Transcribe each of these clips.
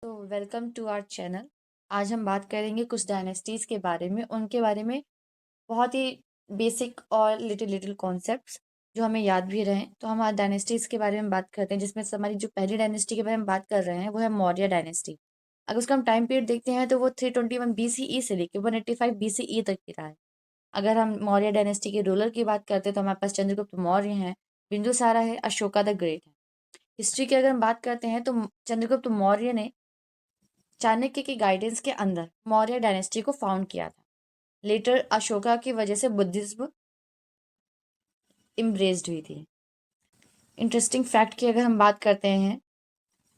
तो welcome to our channel. आज हम बात करेंगे कुछ डायनेस्टीज़ के बारे में, उनके बारे में बहुत ही बेसिक और लिटिल लिटिल कॉन्सेप्ट्स जो हमें याद भी रहें। तो हम आज डायनेस्टीज़ के बारे में बात करते हैं, जिसमें से हमारी जो पहली डायनेस्टी के बारे में बात कर रहे हैं वो है मौर्य डायनेस्टी। अगर उसका हम टाइम पीरियड देखते हैं तो वो 321 BCE से लेकर 185 BCE तक की रहा है। अगर हम मौर्य डायनेस्टी के रूलर की बात करते हैं तो हमारे पास चंद्रगुप्त मौर्य हैं, बिंदुसारा है, अशोका द ग्रेट है। हिस्ट्री की अगर हम बात करते हैं तो चंद्रगुप्त मौर्य ने चाणक्य की गाइडेंस के अंदर मौर्य डायनेस्टी को फाउंड किया था। लेटर अशोका की वजह से बुद्धिज्म इम्ब्रेस्ड हुई थी। इंटरेस्टिंग फैक्ट की अगर हम बात करते हैं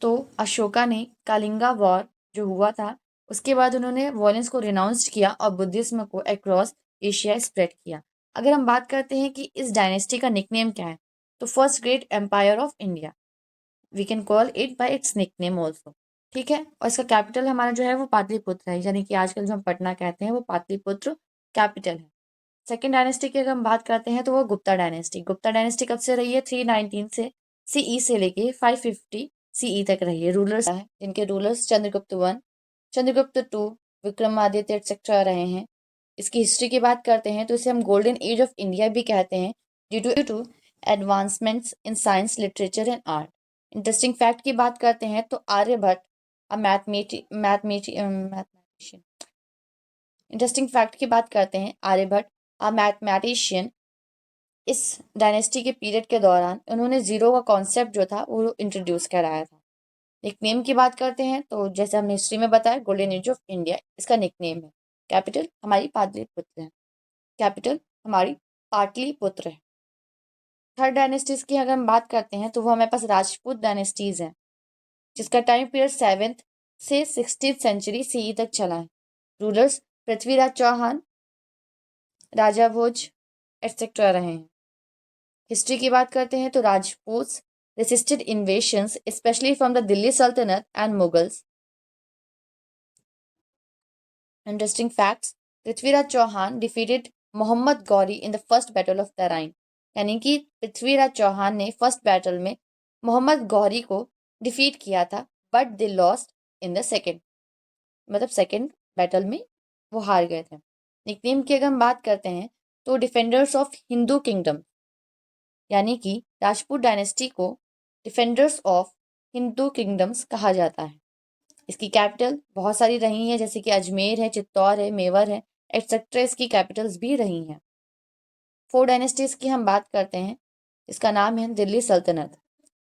तो अशोका ने कालिंगा वॉर जो हुआ था उसके बाद उन्होंने वॉयलेंस को रिनाउंस्ड किया और बुद्धिज्म को अक्रॉस एशिया स्प्रेड किया। अगर हम बात करते हैं कि इस डायनेस्टी का निकनेम क्या है तो first great empire of India, we can call it by its nickname also. ठीक है, और इसका कैपिटल हमारा जो है वो पाटलिपुत्र है, यानी कि आजकल जो हम पटना कहते हैं वो पाटलिपुत्र कैपिटल है। सेकेंड डायनेस्टी की अगर हम बात करते हैं तो वो गुप्ता डायनेस्टी। गुप्ता डायनेस्टी कब से रही है? 319 से सीई से लेके 550 सीई तक रही है। रूलर्स है जिनके rulers Chandragupta one, Chandragupta two, Vikramaditya etcetera रहे हैं। इसकी हिस्ट्री की बात करते हैं तो इसे हम गोल्डन एज ऑफ इंडिया भी कहते हैं due to advancements in science, literature and art. Interesting fact की बात करते हैं तो Aryabhatta a mathematician. Interesting fact की बात करते हैं, आर्यभट्ट अ मैथमेटिशियन इस डायनेस्टी के पीरियड के दौरान उन्होंने जीरो का कॉन्सेप्ट जो था वो इंट्रोड्यूस कराया था। निकनेम की बात करते हैं तो जैसे हमने हिस्ट्री में बताया गोल्डन एज ऑफ इंडिया इसका निकनेम है। कैपिटल हमारी पाटलिपुत्र है, कैपिटल हमारी पाटलिपुत्र है। थर्ड डायनेस्टीज की अगर हम बात करते हैं तो वो हमारे पास राजपूत डायनेस्टीज है, जिसका टाइम पीरियड 7th से 16th सेंचुरी सीई तक चला है। रूलर्स पृथ्वीराज चौहान, राजा भोज एटसेट्रा रहे हैं। हिस्ट्री की बात करते हैं तो Rajput resisted invasions especially from the Delhi Sultanate and Mughals. Interesting facts, Prithviraj Chauhan defeated Mohammad Ghori in the first battle of Tarain, यानी कि पृथ्वीराज चौहान ने फर्स्ट बैटल में मोहम्मद गौरी को डिफीट किया था, but they lost in the second, मतलब सेकेंड बैटल में वो हार गए थे। निकनेम की अगर हम बात करते हैं तो डिफेंडर्स ऑफ हिंदू किंगडम, यानी कि राजपूत डायनेस्टी को डिफेंडर्स ऑफ हिंदू किंगडम्स कहा जाता है। इसकी कैपिटल बहुत सारी रही हैं, जैसे कि अजमेर है, चित्तौड़ है, मेवर है एटसेट्रा, इसकी कैपिटल्स भी रही हैं। फोर डायनेस्टीज की हम बात करते हैं, इसका नाम है दिल्ली सल्तनत,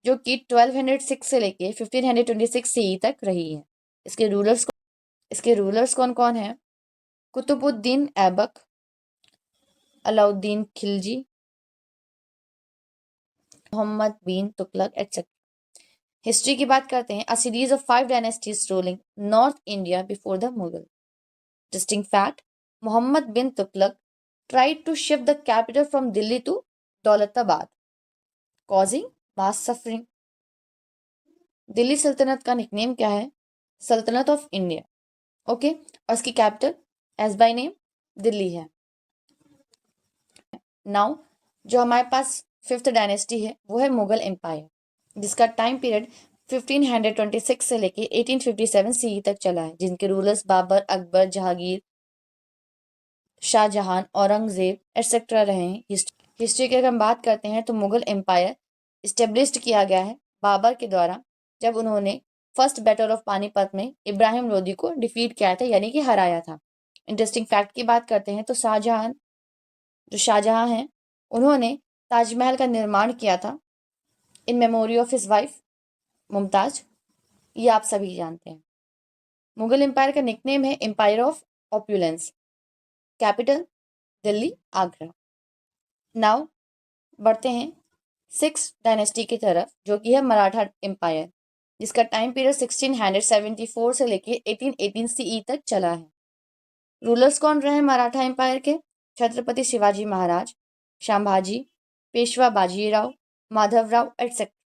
जो कि 1206 से लेके 1526 सीई तक रही है। इसके रूलर्स कौन कौन हैं? कुतुबुद्दीन ऐबक, अलाउद्दीन खिलजी, मोहम्मद बिन तुगलक एटसेट्रा। हिस्ट्री की बात करते हैं, a series of 5 dynasties ruling north India before the Mughal. Interesting fact, Mohammad bin Tughlaq tried to shift the capital from Delhi to Daulatabad, causing mass suffering. Delhi सल्तनत का निकनेम क्या है? सल्तनत ऑफ इंडिया। ओके, और इसकी capital as by name Delhi है। Now जो हमारे पास फिफ्थ डायनेस्टी है वो है मुगल एम्पायर, जिसका टाइम पीरियड 1526 से लेके 1857 सीई तक चला है, जिनके रूलर्स बाबर, अकबर, जहांगीर, शाहजहां, औरंगजेब एटसेट्रा रहे हैं। हिस्ट्री की अगर हम बात करते हैं तो मुगल एम्पायर इस्टेब्लिश्ड किया गया है बाबर के द्वारा, जब उन्होंने फर्स्ट बैटल ऑफ पानीपत में इब्राहिम लोदी को डिफीट किया था, यानी कि हराया था। इंटरेस्टिंग फैक्ट की बात करते हैं तो शाहजहां हैं, उन्होंने ताजमहल का निर्माण किया था in memory of his wife Mumtaz, ये आप सभी जानते हैं। मुगल एम्पायर का निकनेम है empire of opulence, capital Delhi, Agra. Now बढ़ते हैं सिक्स डायनेस्टी की तरफ, जो कि है मराठा एम्पायर, जिसका टाइम पीरियड 1674 से लेके 1818 सीई तक चला है। रूलर्स कौन रहे मराठा एम्पायर के? छत्रपति शिवाजी महाराज, संभाजी, पेशवा बाजीराव, माधवराव एटसेट्रा।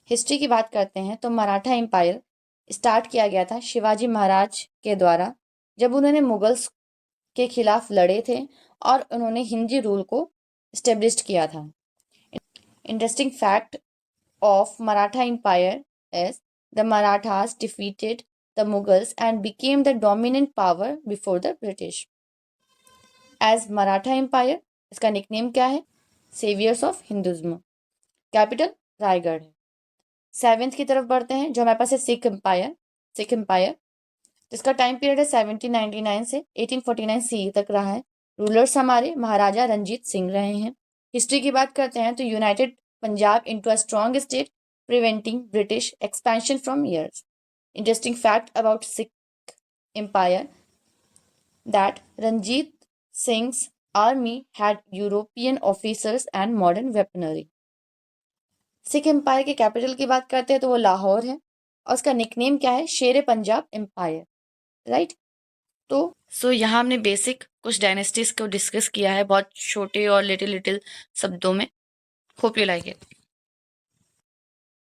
हिस्ट्री की बात करते हैं तो मराठा एम्पायर स्टार्ट किया गया था शिवाजी महाराज के द्वारा, जब उन्होंने मुगल्स के खिलाफ लड़े थे और उन्होंने हिंदी रूल को स्टेब्लिश किया था। Interesting fact of Maratha Empire is the Marathas defeated the Mughals and became the dominant power before the British. As Maratha empire, इसका निकनेम क्या है? Saviours of Hinduism. Capital Raigad है। 7th की तरफ बढ़ते हैं, जो हमारे पास है सिख एम्पायर। सिख एम्पायर जिसका टाइम पीरियड है 1799 से 1849 CE तक रहा है। रूलर्स हमारे महाराजा रंजीत सिंह रहे हैं। हिस्ट्री की बात करते हैं तो united Punjab into a strong state preventing British expansion from years. Interesting fact about Sikh empire that Ranjit Singh's army had European officers and modern weaponry। Sikh empire के कैपिटल की बात करते हैं तो वो लाहौर है और उसका निकनेम क्या है? शेर पंजाब एम्पायर, राइट। तो यहाँ हमने बेसिक कुछ डायनेस्टीज को डिस्कस किया है बहुत छोटे और लिटिल शब्दों में। Hope you like it.